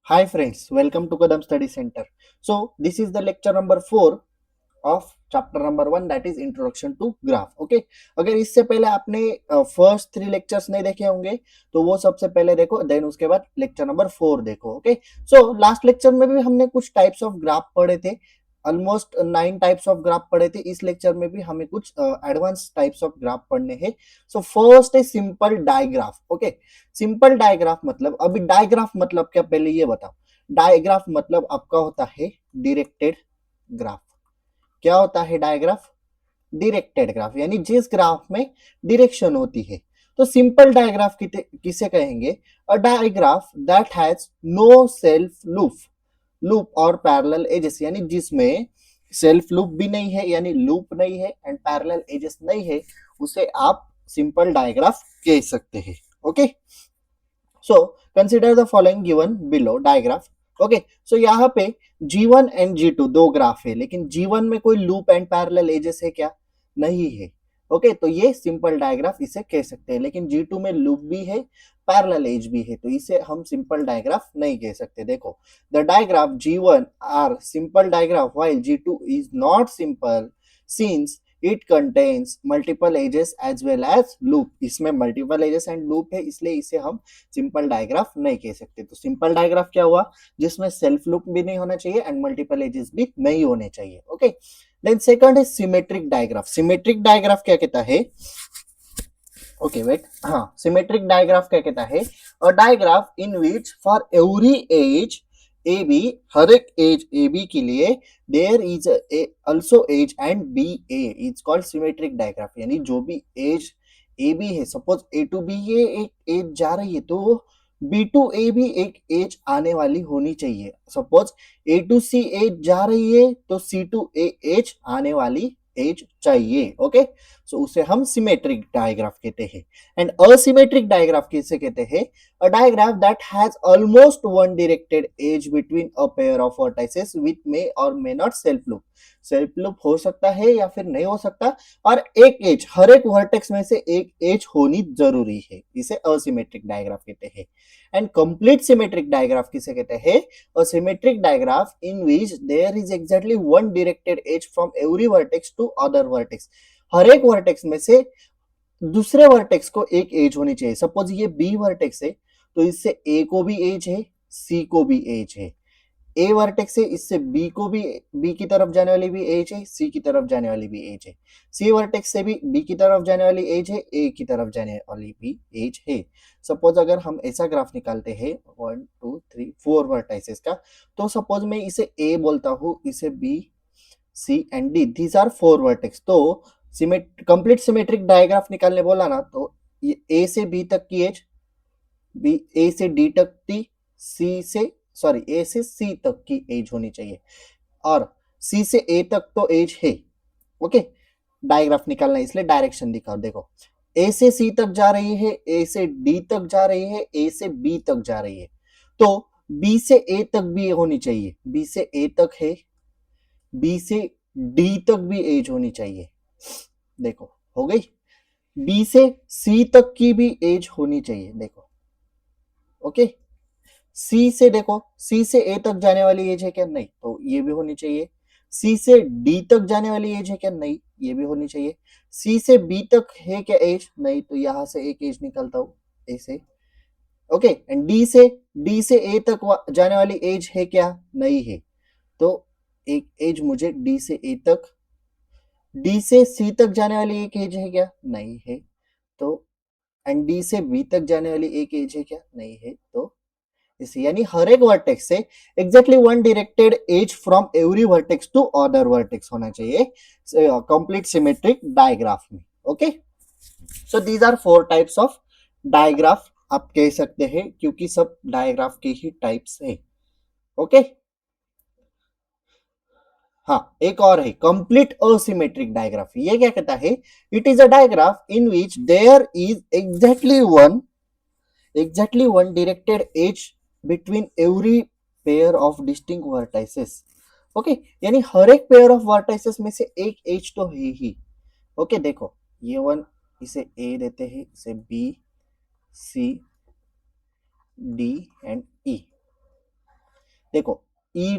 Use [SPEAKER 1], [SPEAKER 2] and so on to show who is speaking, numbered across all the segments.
[SPEAKER 1] Hi friends, welcome to Kadam Study Center. So this is the lecture number 4 of chapter number 1, that is introduction to graph. Okay, अगर इससे पहले आपने first 3 lectures नहीं देखे होंगे तो वो सबसे पहले देखो, देन उसके बाद लेक्चर नंबर 4 देखो. ओके, सो लास्ट लेक्चर में भी हमने कुछ टाइप्स ऑफ ग्राफ पढ़े थे. ऑलमोस्ट 9 टाइप्स ऑफ ग्राफ पढ़े थे. इस लेक्चर में भी हमें कुछ एडवांस टाइप्स ऑफ ग्राफ पढ़ने हैं. सो फर्स्ट है simple digraph. Okay, simple digraph मतलब, अभी डायग्राफ मतलब क्या पहले ये बताओ. डायग्राफ मतलब आपका होता है डायरेक्टेड ग्राफ. क्या होता है डायग्राफ? डायरेक्टेड ग्राफ, यानी जिस ग्राफ में डायरेक्शन होती है. तो सिंपल डायग्राफ किसे कहेंगे? A digraph that has no self loop loop और पैरेलल एजेस, यानी जिसमें सेल्फ लूप भी नहीं है, यानी लूप नहीं है, एंड पैरेलल एजेस नहीं है, उसे आप सिंपल डायग्राफ कह सकते हैं. Okay, so consider the following given below digraph. Okay, so यहाँ पे G1 एंड G2 दो ग्राफ है, लेकिन G1 में कोई लूप एंड पैरेलल एजेस है क्या? नहीं है. ओके, तो ये सिंपल डायग्राफ इसे कह सकते हैं. लेकिन G2 में लूप भी है, पैरेलल एज भी है, तो इसे हम सिंपल डायग्राफ नहीं कह सकते. देखो, the digraph G1 are simple digraph while G2 is not simple since it contains multiple edges as well as loop. इसमें multiple edges and loop है, इसलिए इसे हम सिंपल डायग्राफ नहीं कह सकते. तो सिंपल डायग्राफ क्या हुआ? जिसमें सेल्फ लूप भी नहीं होना चाहिए एंड मल्टीपल एजेस भी नहीं होने चाहिए. ओके, देन सेकंड है सिमेट्रिक डायग्राफ. सिमेट्रिक डायग्राफ क्या कहता है? ओके वेट, हाँ, सिमेट्रिक डायग्राफ क्या कहता है? A digraph in which for every edge A B, हर एक एज ए बी के लिए there is also edge and B A is called symmetric digraph. यानी जो भी एज ए बी है, सपोज ए टू बी ये एक एज जा रही है, तो बी टू ए भी एक एज आने वाली होनी चाहिए. Suppose A to C edge जा रही है, तो सी टू ए एज आने वाली एज चाहिए. ओके, सो उसे हम सिमेट्रिक डायग्राफ कहते हैं. एंड असिमेट्रिक डायग्राफ किसे कहते हैं? A digraph that has almost one directed edge between a pair of vertices with may और may not self loop. Self loop हो सकता है या फिर नहीं हो सकता, और एक एज, हर एक वर्टेक्स में से एक एज होनी जरूरी है. इसे असिमेट्रिक डायग्राफ कहते हैं. एंड कंप्लीट सिमेट्रिक डायग्राफ किसे कहते हैं? A symmetric digraph in which there is exactly one directed edge from every vertex to other vertex. हर एक वर्टेक्स में से दूसरे वर्टेक्स को एक एज होनी चाहिए. सपोज ये बी वर्टेक्स है, तो इससे ए को भी एज है, सी को भी एज है. ए वर्टेक्स है, इससे बी को भी, बी की तरफ जाने वाली भी एज है, सी की तरफ जाने वाली भी एज है. सी वर्टेक्स से भी बी की तरफ जाने वाली एज है, ए की तरफ जाने वाली भी एज है. सपोज अगर हम ऐसा ग्राफ निकालते हैं 1 2 3 4 वर्टाइसेस का, तो सपोज मैं इसे ए बोलता हूँ, इसे B, C and D, these are 4 vertex. तो कंप्लीट सिमेट्रिक डायग्राफ निकालने बोला ना, तो ये ए से बी तक की एज, बी ए से डी तक की, सी से, सॉरी, ए से सी तक की एज होनी चाहिए, और सी से ए तक तो एज है. ओके, डायग्राफ निकालना है, इसलिए डायरेक्शन दिखाओ. देखो, ए से सी तक जा रही है, ए से डी तक जा रही है, ए से बी तक जा रही है, तो बी से ए तक भी होनी चाहिए. बी से ए तक है, बी से डी तक भी एज होनी चाहिए. देखो, हो गई. बी से सी तक की भी एज होनी चाहिए. देखो, ओके. सी से देखो, सी से ए तक जाने वाली एज है क्या? नहीं, तो ये भी होनी चाहिए. सी से डी तक जाने वाली एज है क्या? नहीं, ये भी होनी चाहिए. सी से बी तक है क्या एज? नहीं, तो यहां से एक एज निकालता हूं, ए से. ओके, एंड डी से ए तक जाने वाली एज है क्या? नहीं है, तो एक एज मुझे डी से ए तक. डी से सी तक जाने वाली एक एज है क्या? नहीं है, तो एंड डी से बी तक जाने वाली एक एज है क्या? नहीं है, तो इसे, यानी हर एक वर्टेक्स से exactly one directed edge from every vertex to other vertex होना चाहिए कंप्लीट सिमेट्रिक डायग्राफ में. Okay, so these are 4 types of digraph आप कह सकते हैं, क्योंकि सब डायग्राफ के ही टाइप्स है. ओके, हाँ, एक और है कंप्लीट असिमेट्रिक डायग्राफ. ये क्या कहता है? It is a digraph in which there is exactly one directed edge between every pair of distinct vertices. Okay, यानी हर एक पेयर ऑफ वर्टाइसेस में से एक एज तो है ही. ओके, देखो, ये वन, इसे ए देते हैं, इसे बी, सी, डी एंड ई. देखो A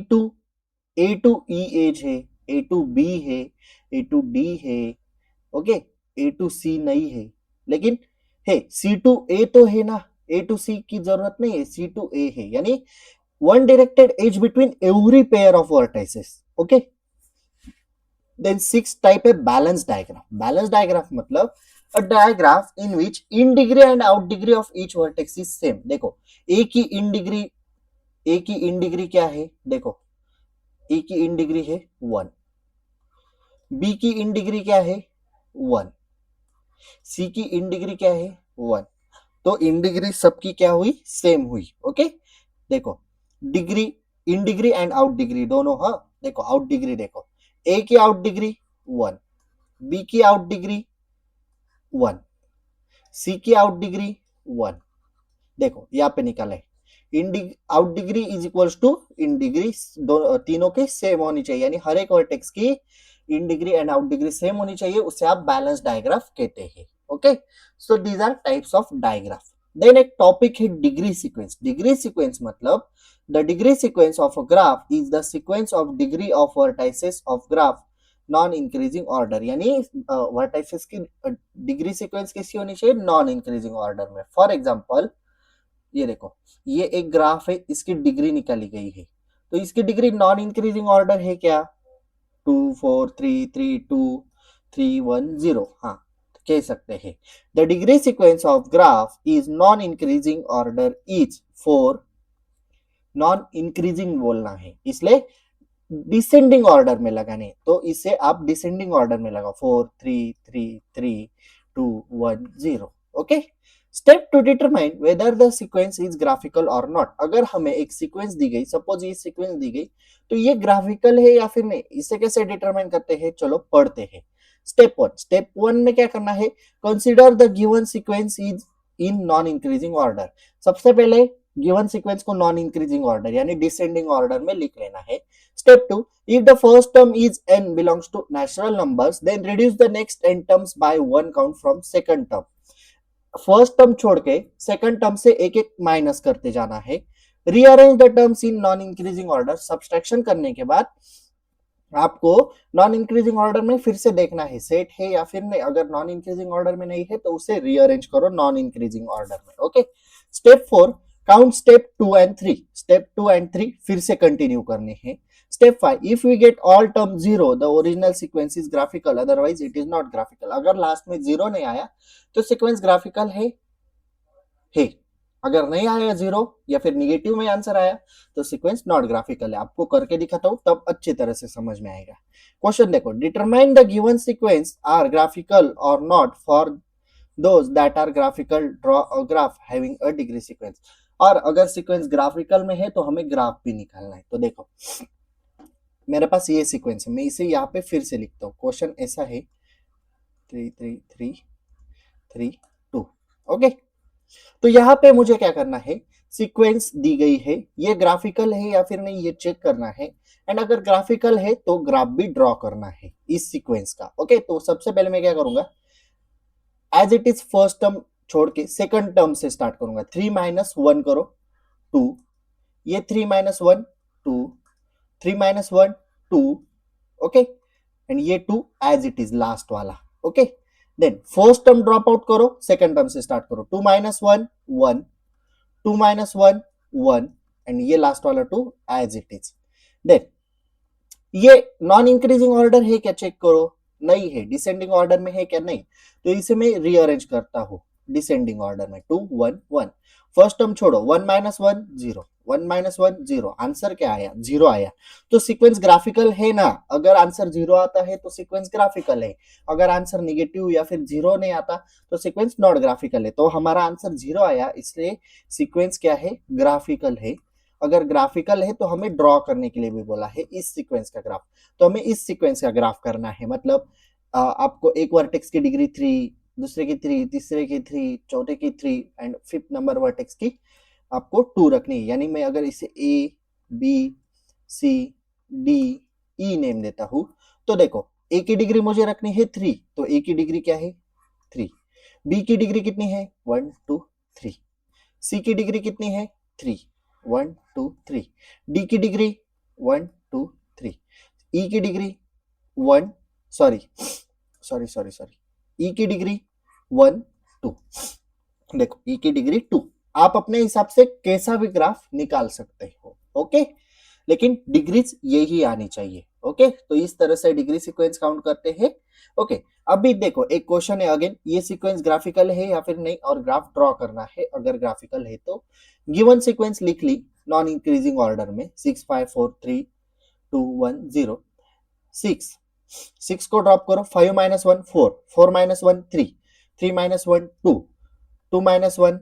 [SPEAKER 1] to E एज है, A to B है, A to D है, ओके, A to C नहीं है, लेकिन है C to A तो है ना, A to C की जरूरत नहीं है, C to A है, यानी one directed edge between every pair of vertices, okay. Then six type है balance diagram. Balance diagram मतलब a diagram in which in degree and out degree of each vertex is same. देखो A की in degree क्या है, देखो A की in degree है 1, B की in degree क्या है 1, C की in degree क्या है 1, तो इन डिग्री सबकी क्या हुई, सेम हुई, ओके। देखो degree, in degree and out degree दोनों, हाँ देखो आउट डिग्री, देखो ए की आउट डिग्री 1, बी की आउट डिग्री 1, सी की आउट डिग्री 1, देखो यहाँ पे निकाला है, in out degree is equals to in degree, तीनों की सेम होनी चाहिए, यानी हर एक वर्टेक्स की in degree and out degree same होनी चाहिए, उसे आप बैलेंस डायग्राफ कहते हैं, okay. So these are types of digraph. Then एक टॉपिक है डिग्री सीक्वेंस। डिग्री सीक्वेंस मतलब the degree sequence of a graph is the sequence of degree of vertices of graph non increasing order, यानी vertices की degree sequence कैसी होनी चाहिए, non increasing order में। For example ये देखो, ये एक ग्राफ है, इसकी डिग्री निकाली गई है, तो इसकी डिग्री नॉन इंक्रीजिंग ऑर्डर है क्या, 2 4 3 3 2 3 1 0, हाँ कह सकते हैं। The degree sequence of graph is non increasing order is 4, non increasing बोलना है इसलिए डिसेंडिंग ऑर्डर में लगाने, तो इसे आप डिसेंडिंग ऑर्डर में लगाओ, 4 3 3 3 2 1 0, okay. Step two determine whether the sequence is graphical और नॉट। अगर हमें एक सीक्वेंस दी गई, सपोज ये सीक्वेंस दी गई, तो ये ग्राफिकल है या फिर नहीं, इसे कैसे डिटरमाइन करते हैं, चलो पढ़ते हैं। स्टेप वन में क्या करना है, consider the given sequence is in non increasing order. सबसे पहले गिवन सीक्वेंस को नॉन इंक्रीजिंग ऑर्डर यानी डिसेंडिंग ऑर्डर में लिख लेना है। Step 2, if the first term is n belongs to natural numbers, then reduce the next n terms by one count from second term. First term छोड़ के second term से एक एक माइनस करते जाना है। Rearrange the terms in non increasing order. Subtraction करने के बाद आपको नॉन इंक्रीजिंग ऑर्डर में फिर से देखना है सेट है या फिर नहीं, अगर नॉन इंक्रीजिंग ऑर्डर में नहीं है तो उसे रीअरेंज करो नॉन इंक्रीजिंग ऑर्डर में, okay. Step 4, count step 2 and 3। Step 2 and 3 फिर से कंटिन्यू करने हैं। Step 5, if we get all term 0 the original sequence is graphical, otherwise it is not graphical. अगर लास्ट में 0 नहीं आया तो सीक्वेंस ग्राफिकल है। अगर नहीं आया 0 या फिर निगेटिव में आंसर आया तो सीक्वेंस नॉट ग्राफिकल है। आपको करके दिखाता हूं तब अच्छी तरह से समझ में आएगा। क्वेश्चन देखो, determine the given sequence are graphical और not for those that are graphical, draw a graph having a degree sequence. और अगर सीक्वेंस ग्राफिकल में है तो हमें ग्राफ भी निकालना है। तो देखो मेरे पास ये सीक्वेंस है, मैं इसे यहाँ पे फिर से लिखता हूँ। क्वेश्चन ऐसा है 3 3 3 3 2, ओके। तो यहाँ पे मुझे क्या करना है, सीक्वेंस दी गई है, ये ग्राफिकल है या फिर नहीं ये चेक करना है, एंड अगर ग्राफिकल है तो ग्राफ भी ड्रॉ करना है इस सीक्वेंस का, ओके। तो सबसे पहले मैं क्या करूंगा, as it is first term छोड़ के सेकंड टर्म से स्टार्ट करूंगा। 3 माइनस 1 करो 2, ये 3 माइनस 1 2, 3 माइनस 1 2, ओके, एंड ये 2 एज इट इज लास्ट वाला, okay. Then first term drop out करो, सेकंड टर्म से स्टार्ट करो। 2 माइनस 1 1, 2 माइनस 1 1, एंड ये लास्ट वाला 2 एज इट इज। देन ये नॉन इंक्रीजिंग ऑर्डर है क्या, चेक करो, नहीं है। डिसेंडिंग ऑर्डर में है क्या, नहीं, तो इसे मैं रीअरेंज करता हूं डिसेंडिंग ऑर्डर में। 2 1 1, फर्स्ट टर्म छोड़ो, 1 माइनस 1 0, 1 माइनस 1 0, आंसर क्या आया, 0 आया। तो सीक्वेंस ग्राफिकल है ना, अगर आंसर 0 आता है तो सीक्वेंस ग्राफिकल है, अगर आंसर निगेटिव या फिर 0 नहीं आता तो सीक्वेंस नॉट ग्राफिकल है। तो हमारा आंसर 0 आया, इसलिए सीक्वेंस क्या है, ग्राफिकल है। अगर ग्राफिकल है तो हमें ड्रॉ करने के लिए भी बोला है इस सीक्वेंस का ग्राफ, तो हमें इस सीक्वेंस का ग्राफ करना है। मतलब आपको एक वर्टेक्स की डिग्री 3, दूसरे की 3, तीसरे की 3, चौथे की 3 एंड फिफ्थ नंबर वर्टेक्स की आपको 2 रखनी है। यानी मैं अगर इसे A B C D E name देता हूं, तो देखो ए की डिग्री मुझे रखनी है 3, तो ए की डिग्री क्या है 3, बी की डिग्री कितनी है 1 2 3, सी की डिग्री कितनी है 3, 1 2 3, डी की डिग्री 1 2 3, ई की degree 1 sorry sorry sorry sorry E की डिग्री 1 2, देखो ई की डिग्री 2, आप अपने हिसाब से कैसा भी ग्राफ निकाल सकते हो, ओके, लेकिन डिग्रीज यही आनी चाहिए, ओके। तो इस तरह से डिग्री सीक्वेंस काउंट करते हैं, ओके। अभी देखो एक क्वेश्चन है अगेन, ये सीक्वेंस ग्राफिकल है या फिर नहीं, और ग्राफ ड्रॉ करना है। अगर ग्राफिकल है तो गिवन सीक्वेंस लिख ली नॉन इंक्रीजिंग ऑर्डर में 6 5 4 3 2 1 0, 6 को ड्रॉप करो, 5 - 1 4, 4 - 1 3, 3 - 1 2, 2 - 1 1,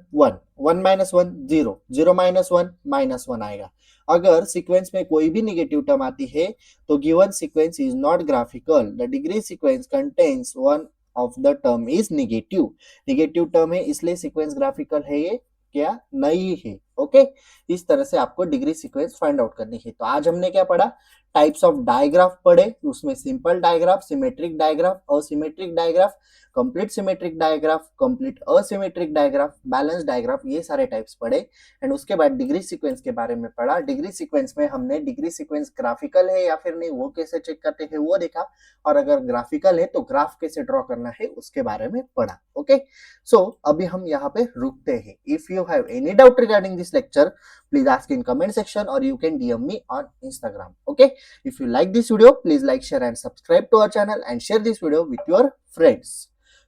[SPEAKER 1] 1 - 1 0, 0 - 1 -1 आएगा। अगर सीक्वेंस में कोई भी नेगेटिव टर्म आती है तो given sequence is not graphical, the degree sequence contains one of the term is negative, negative term है इसलिए सीक्वेंस ग्राफिकल है ये क्या नहीं है, ओके। इस तरह से आपको डिग्री सीक्वेंस फाइंड आउट करनी है। तो आज हमने क्या पढ़ा, टाइप्स ऑफ डायग्राफ पढ़े, उसमें simple digraph, symmetric digraph, asymmetric digraph, complete symmetric digraph, complete asymmetric digraph, balance digraph, ये सारे टाइप्स पढ़े। एंड उसके बाद डिग्री सीक्वेंस के बारे में पढ़ा। डिग्री सीक्वेंस में हमने डिग्री सीक्वेंस ग्राफिकल है या फिर नहीं वो कैसे चेक करते हैं वो देखा, और अगर ग्राफिकल है तो ग्राफ कैसे ड्रॉ करना है उसके बारे में पढ़ा, ओके। सो अभी हम यहाँ पे रुकते हैं। If you have any doubt regarding this lecture, please ask in comment section or you can DM me on Instagram, okay. If you like this video, please like, share and subscribe to our channel and share this video with your friends.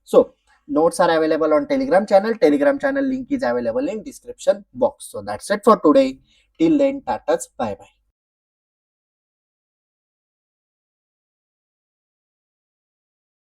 [SPEAKER 1] So notes are available on Telegram channel link is available in description box. So that's it for today. Till then, tatas, bye bye.